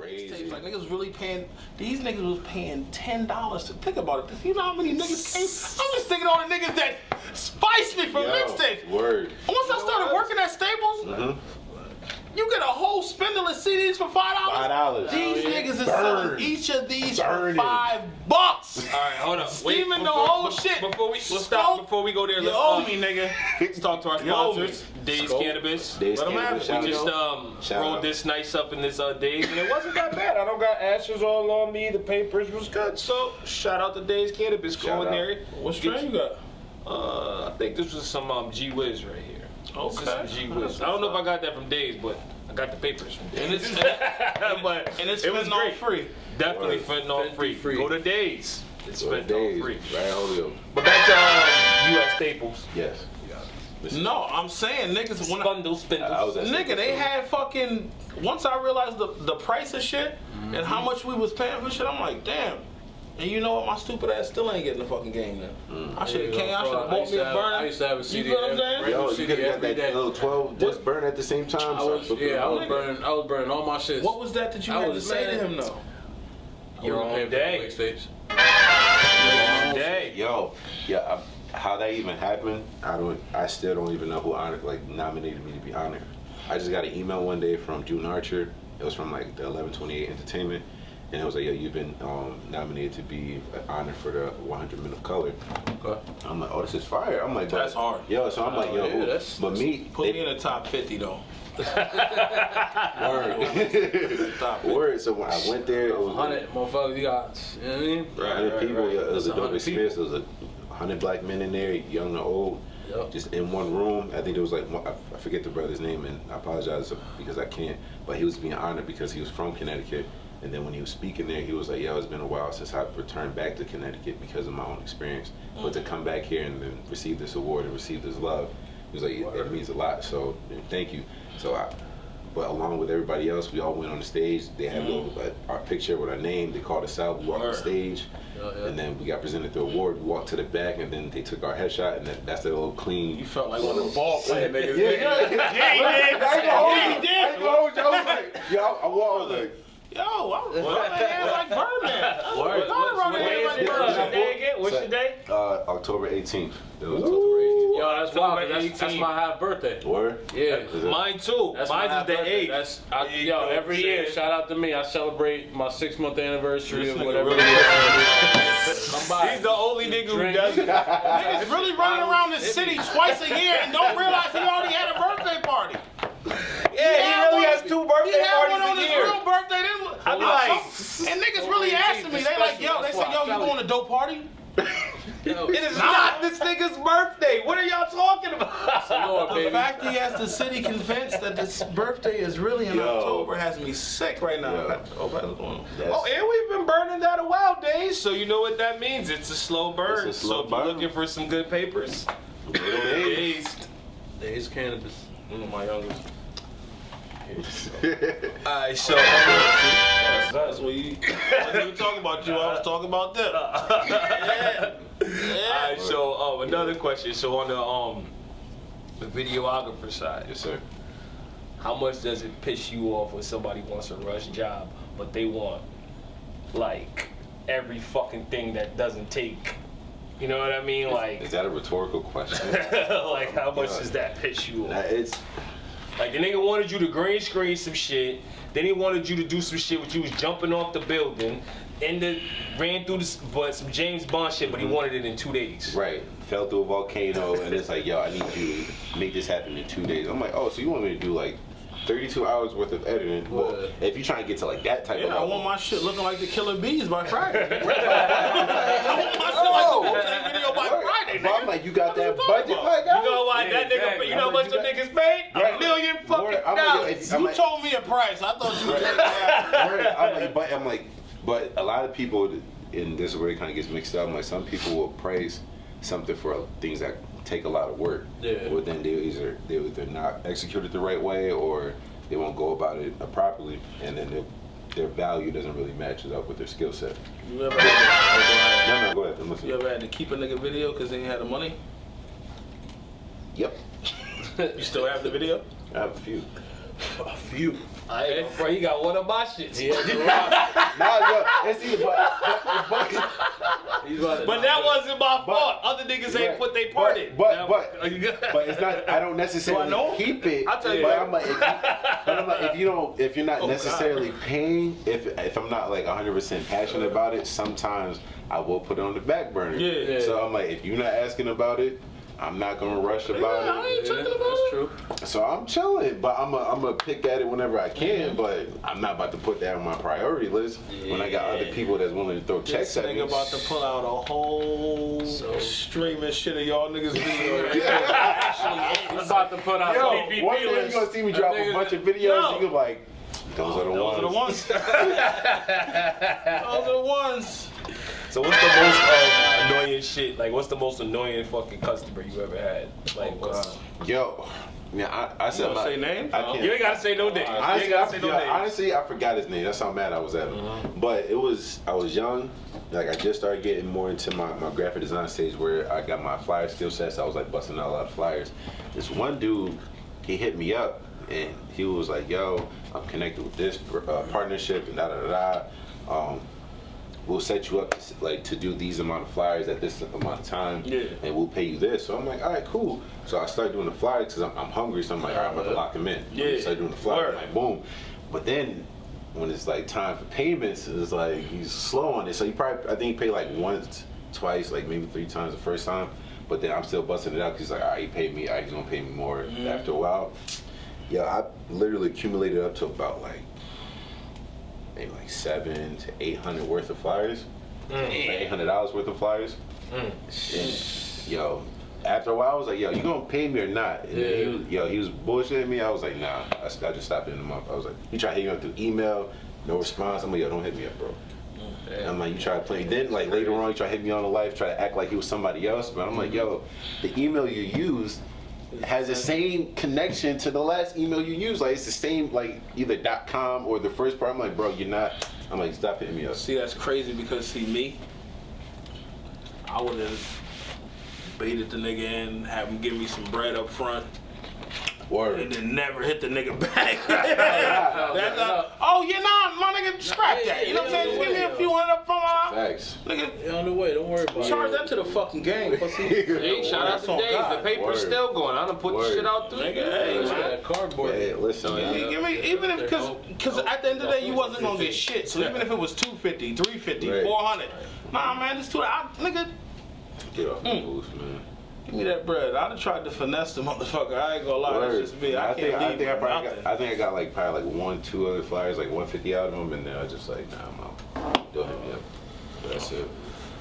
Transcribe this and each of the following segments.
crazy. Like niggas really paying. These niggas was paying $10 to think about it. You know how many niggas came? I'm just thinking all the niggas that spiced me for mixtapes. Word. Once I started working at Staples, you get a whole spindle of CDs for $5. $5. These niggas is selling each of these for $5. All right, hold up. Steaming the whole shit. Before we go there, you owe me, nigga. Let's talk to our sponsors. Days Cannabis. Days Cannabis. We just rolled this nice up in this Days, and it wasn't that bad. I don't got ashes all on me. The papers was good. So shout out to Days Cannabis. Go in there. What strain you got? I think this was some G Wiz right here. Okay. This is G Wiz. I don't know if I got that from Days, but I got the papers from Days. And it's it was fentanyl free. Definitely fentanyl free. Go to Days. It's fentanyl free. Right, Julio. But back to U.S. Staples. Yes. No, I'm saying niggas when Spindles. Nigga, they had fucking. Once I realized the price of shit and how much we was paying for shit, I'm like, damn. And you know what? My stupid ass still ain't getting the fucking game now. I should have came. I should have bought me a burner. I used to have a CD. You feel what I'm saying? Yo, you could have got that little 12 disc burn at the same time. I was burning all my shit. What was that you had to say to him though? Your own day. Yo, yeah. How that even happened, I still don't even know who nominated me to be honored. I just got an email one day from June Archer. It was from like the 1128 Entertainment, and it was like, yo, you've been nominated to be honored for the 100 Men of Color. Okay. I'm like, oh, this is fire. I'm like, that's hard. Yo, so I'm like, yo, but me, put me in the top 50 though. Word. So when I went there, it was 100 motherfuckers. You got, you know what I mean? 100 people. Yeah, it was a dope experience. There was 100 black men in there, young and old, just in one room. I think there was like, I forget the brother's name, and I apologize because I can't, but he was being honored because he was from Connecticut. And then when he was speaking there, he was like, yo, it's been a while since I've returned back to Connecticut because of my own experience. But to come back here and then receive this award and receive this love, he was like, it means a lot. So thank you. So but along with everybody else, we all went on the stage. They had our picture with our name. They called us out. We walked on stage. And then we got presented the award. We walked to the back, and then they took our headshot, and that's that little clean. You felt like one of the ball playing niggas. Yeah, he did. I walked like, yo, I'm running hands like Birdman. What's your day? October 18th. It was October 18th. Yo, that's wild. That's my half birthday. Word? Yeah. Mine too. Mine is the 8th. Yo, every year, shout out to me. I celebrate my 6-month anniversary or whatever. He's the only nigga who does it. Niggas really running around this city twice a year and don't realize he already had a birthday party. Yeah, he really has 2 birthday parties on a his year. real birthday. I be like, and niggas really asking me. They like, yo, they say, yo, you going to dope party? It is not this nigga's birthday. What are y'all talking about? The fact he has the city convinced that this birthday is really in October has me sick right now. Oh, and we've been burning that a while, Days. So you know what that means? It's a slow burn. So if you're looking for some good papers, Days Cannabis. One of my youngest. Alright, so that's what you. I wasn't even talking about you. I was talking about them. Alright, so another question. So on the videographer side, yes, sir. How much does it piss you off when somebody wants a rush job, but they want like every fucking thing that doesn't take? You know what I mean? Like, is that a rhetorical question? Like, how much does that piss you off? It's like the nigga wanted you to green screen some shit, then he wanted you to do some shit with you was jumping off the building, ran through some James Bond shit, but he wanted it in 2 days. Right. Fell through a volcano, and it's like, yo, I need you to make this happen in 2 days. I'm like, oh, so you want me to do like 32 hours worth of editing? Well, if you're trying to get to like that type of I want my shit looking like the Killer Bees by Friday. I want my shit like the Wu-Tang video by Friday, nigga. But I'm like, you got that budget? Like, you know why that nigga, you know how much them niggas paid? $1 million fucking dollars. You told me a price. I thought you were but a lot of people, and this is where it kind of gets mixed up, like some people will praise something for things that take a lot of work. Yeah. But then they'll either not execute it the right way, or they won't go about it properly, and then their value doesn't really match up with their skill set. You ever had go ahead. I'm listening. You ever had to keep a nigga video because they ain't had the money? Yep. You still have the video? I have a few. A few. I ain't gonna front, he got one of my shits. Yeah, it's either But that wasn't my fault. Other niggas ain't put their part in. But it's not. I don't necessarily keep it. I'll tell you. But I'm like, if you're not necessarily paying, if I'm not like 100% passionate about it, sometimes I will put it on the back burner. Yeah. So I'm like, if you're not asking about it, I'm not gonna rush about it. I ain't talking about that's it. true. So I'm chilling, but I'm gonna pick at it whenever I can. But I'm not about to put that on my priority list when I got other people that's willing to throw checks at me. Nigga about to pull out a whole stream and shit of y'all niggas video. He's about to put out some PPP one day you list. gonna see me drop a bunch of videos. You gonna be like, those are the ones. Those are the ones. So what's the most annoying shit? Like, what's the most annoying fucking customer you ever had? Like, what's... Yo, yeah, I said Say names? I can't. You ain't gotta say no names. Honestly, I forgot his name. That's how mad I was at him. But I was young. Like, I just started getting more into my graphic design stage where I got my flyer skill sets. I was like busting out a lot of flyers. This one dude, he hit me up and he was like, "Yo, I'm connected with this partnership and da da da da. We'll set you up to do these amount of flyers at this amount of time, and we'll pay you this." So I'm like, all right, cool. So I started doing the flyers because I'm hungry. So I'm like, all right, I'm about to lock him in. I started doing the flyers, like boom. But then when it's like time for payments, it's like he's slow on it. So I think he paid like once, twice, like maybe 3 times the first time. But then I'm still busting it out because he's like, all right, he paid me. All right, he's gonna pay me more after a while. Yeah, I literally accumulated up to about like maybe like $700 to $800 worth of flyers, $800 worth of flyers. And, yo, after a while, I was like, "Yo, you gonna pay me or not?" And he was bullshitting me. I was like, "Nah." I just stopped it in a month. I was like, "You try hitting me up through email, no response." I'm like, "Yo, don't hit me up, bro." And I'm like, "You try to play." Then like later on, you try to hit me on the live, try to act like he was somebody else. But I'm like, "Yo, the email you used has the same connection to the last email you used. Like it's the same, like either .com or the first part." I'm like, "Bro, you're not." I'm like, "Stop hitting me up." See, that's crazy because see me, I would have baited the nigga in, have him give me some bread up front. Word. And then never hit the nigga back. Oh, yeah, nah, my nigga, scrap that. You know what I'm saying? Just give me a few hundred up from Thanks. Nigga, On the way, don't worry about it. charge that to the fucking game. Hey, shout out to Dave. The paper's still going. I done put the shit out through. Nigga, hey, man. That cardboard. Hey, listen, Give me, even if, because at the end of the day, you wasn't gonna get shit. So even if it was $250, $350, $400, nah, man, it's nigga, get off the booth, man. give me that bread. I'd have tried to finesse the motherfucker. I ain't gonna lie, that's just me. I can't leave think I nothing. I think I got like probably like 1, 2 other flyers, like 150 out of them, and then I just like, nah, I'm out. Don't hit me up. That's it.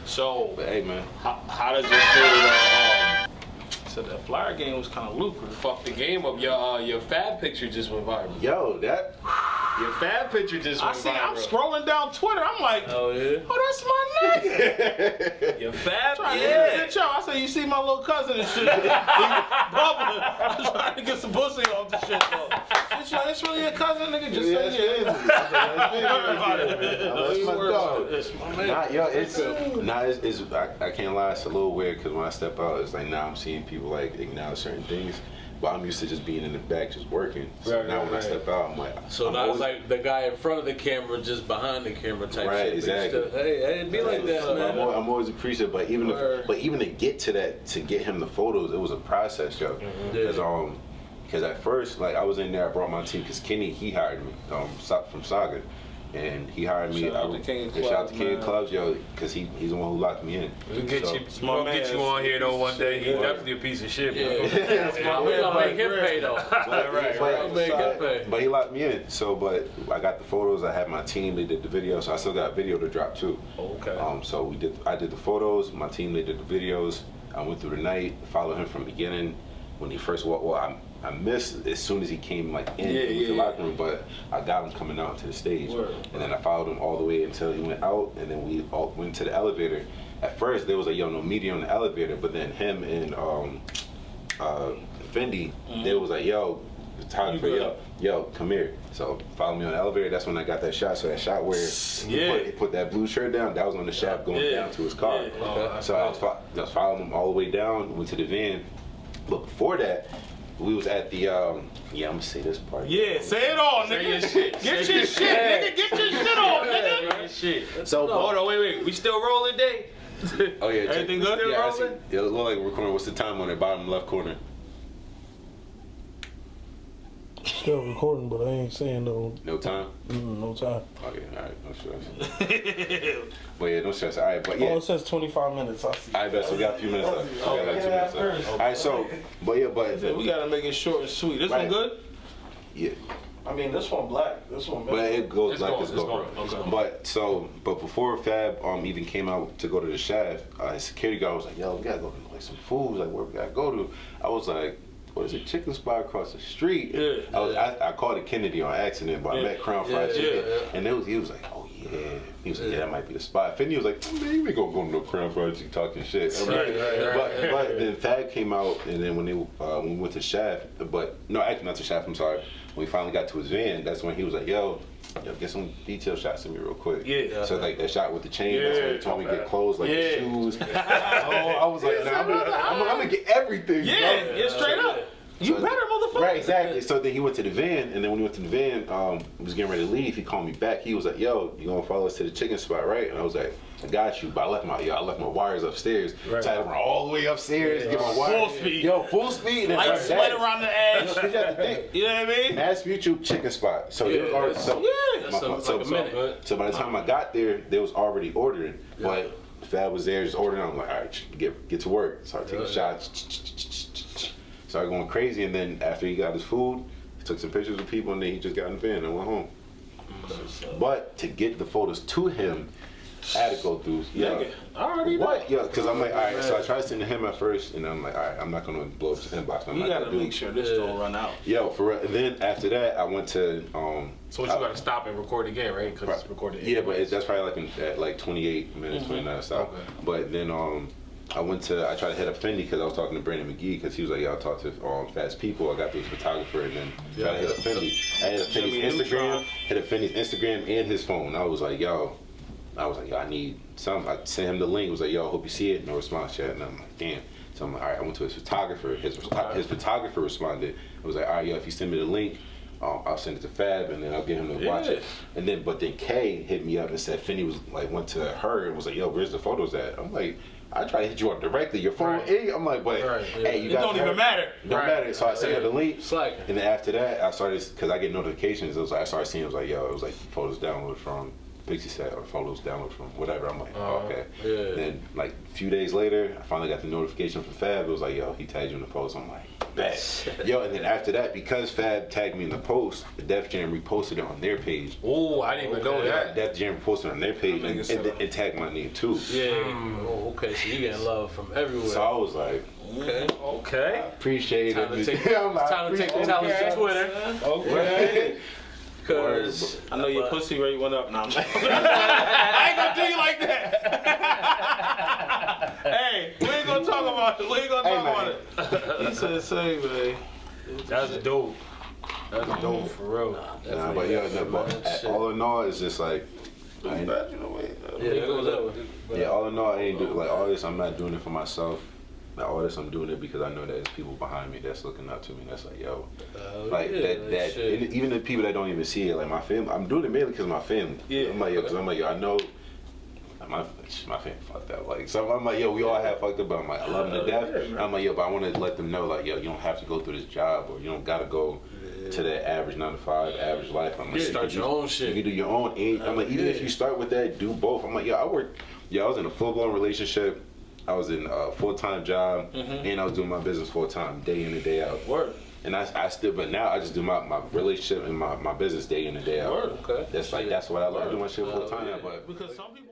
So, But hey, man. How does it feel so that flyer game was kind of lucrative. fuck the game up? Your fab picture just went viral. Yo, that. Your fab picture just went viral. I'm scrolling down Twitter. I'm like, Oh, yeah? oh, that's my nigga. Your fab, I said, you see my little cousin and shit. He bubbling. I'm trying to get some pussy off the shit, though. It's like, it's really your cousin, nigga. Just say yeah. That's my dog. Nah, yo, I can't lie, it's a little weird because when I step out, it's like now I'm seeing people like acknowledge certain things. But I'm used to just being in the back, just working. So now when I step out, I'm like, So I'm now always, it's like the guy in front of the camera, just behind the camera type Right, shit. exactly. Hey, be like that, man. I'm always appreciative, but even to get to that, to get him the photos, it was a process, yo. Because at first, like I was in there, I brought my team because Kenny he hired me from Saga. And he hired me. Shout out to King of Clubs, shout out to King of Clubs, yo, because he's the one who locked me in. We'll get you on here though one day. He's definitely a piece of shit, bro. We gonna make him pay though. But he locked me in. So, but I got the photos. I had my team. They did the video. So I still got video to drop too. Okay. So I did the photos. My team they did the videos. I went through the night. Followed him from the beginning. When he first walked, I missed as soon as he came like in the locker room, but I got him coming out to the stage, and then I followed him all the way until he went out, and then we all went to the elevator. At first there was like no media on the elevator, but then him and Fendi, they was like, "Yo, the photographer, yo, come here." So follow me on the elevator. That's when I got that shot. So that shot where he put that blue shirt down, that was on the shaft going down to his car. So I was following him all the way down, went to the van. But before that, we was at the yeah, I'm gonna say this part. Yeah, say it all, Say nigga. your shit. Get your shit, nigga. Get your shit on, nigga. Shit. So Hold on, wait. We still rolling, Day? oh yeah, check- Everything good? Yeah, I see. rolling? Yeah, it look like we're recording. What's the time on the bottom left corner? Still recording, but I ain't saying no No time. no time. Okay, all right, no stress. But yeah, no stress. All right, but Oh, yeah. it says 25 minutes. I see. I bet so we got a few minutes left. We got like 2 minutes left. All right, so We gotta make it short and sweet. This Right. one good? yeah. I mean, this one black. This one But black. it goes It's like going, it's it's going. going, it's going. But before Fab even came out to go to the Shaft, his security guard was like, "Yo, we gotta go to like some food. Like where we gotta go to?" I was like, "What is it? Chicken spot across the street?" Yeah. I called it Kennedy on accident, but I met Crown Fried Chicken, and he was like, "Oh yeah." He was like, "Yeah, that might be the spot." Finney was like, "Man, you ain't gonna go to no Crown Fried Chicken talking shit." But then Fab came out, and then when we went to Shaft, but no, actually not to Shaft. I'm sorry. When we finally got to his van, that's when he was like, "Yo, get some detail shots of me real quick." Yeah. So like that shot with the chain, that's when he told me to get clothes, like the Yeah. shoes. I was like, "Nah, I'm gonna get everything." Yeah, bro. yeah, straight up. You So- better, motherfucker. Right, exactly. So then he went to the van, and then when he went to the van, he was getting ready to leave. He called me back. He was like, "Yo, you gonna follow us to the chicken spot, right?" And I was like, "I got you." But I left my wires upstairs. Right. So I had to run all the way upstairs, get my wires. Full speed. Yo, full speed. And then Light right sweat back. around the You edge. know, 'cause you have to think. You know what I mean? Mass Mutual chicken spot. So it was already so, Yeah. so by the time I got there, they was already ordering. But Fab was there just ordering. I'm like, all right, get to work. Started taking shots. Started going crazy, and then after he got his food, he took some pictures with people, and then he just got in the van and went home. But to get the photos to him, I had to go through. Yeah. I already know. What? Yeah, because I'm like, all right. So I tried sending him at first, and I'm like, all right, I'm not gonna blow up his inbox. I'm We not gotta gonna do make sure this don't run out. Yo, for real. And then after that, I went to So what, you gotta stop and record again, right? Because it's recorded. yeah, but that's probably like at like 28 minutes, 29 stop. Okay. But then I tried to hit up Fendi because I was talking to Brandon McGee because he was like, "Yeah, I'll talk to Fast People." I got through his photographer, and then tried to hit up Fendi. I hit up Jimmy Fendi Instagram, Neutron. hit up Fendi's Instagram and his phone. I was like, yo, I need some. I sent him the link. I was like, yo, I hope you see it. No response yet. And I'm like, damn. So I'm like, all right. I went to his photographer. His photographer responded. I was like, all right, yo, if you send me the link, I'll send it to Fab, and then I'll get him to watch it. And then, but then Kay hit me up and said Fendi was like, went to her and was like, yo, where's the photos at? I'm like, I try to hit you up directly. Your phone, I'm like, but hey, you It got don't even matter. Don't matter. So I sent her the link. Slacking. And then after that, I started, because I get notifications. It was like, I started seeing, it was like, yo, it was like photos downloaded from Pixie Set or photos downloaded from whatever. I'm like, oh, okay. Yeah. Then like a few days later, I finally got the notification from Fab. It was like, yo, he tagged you in the post. I'm like, bet. Yo, and then after that, because Fab tagged me in the post, the Def Jam reposted it on their page. Oh, I didn't even know that. Def Jam reposted it on their page and tagged my name too. Yeah. Oh, okay. So you getting love from everywhere. So I was like, okay. Okay. appreciate Time to it. take, time to take the talent to Twitter. Okay. Cause I know your pussy rate went up. Nah, I'm just I ain't gonna do you like that. Hey, we ain't gonna talk about it. We ain't gonna talk about it. He said, "Say, man." That's dope. That's dope for real. Nah, but yeah, but all in all, it's just like, Yeah, Yeah, that goes up. yeah, all in all, I ain't do like all this. I'm not doing it for myself. Like all this, I'm doing it because I know that there's people behind me that's looking up to me. That's like, yo, like that shit. even the people that don't even see it, like my family. I'm doing it mainly because of my family. Yeah. I'm like, yo, because I'm like, yo, I know. My family fucked up. Like, so I'm like, yo, we all have fucked up, but I'm like, I love them to death. I'm like, yo, but I want to let them know, like, yo, you don't have to go through this job, or you don't gotta go to that average 9 to 5, average life. I'm like, Start your own shit. You can do your own. And I'm like, even if you start with that, do both. I'm like, yo, I was in a full blown relationship. I was in a full-time job, and I was doing my business full-time, day in and day out. Word. And I still, but now I just do my relationship and my business day in and day out. Word. Okay. That's like, that's what I love. I do my shit full-time, but Because some people.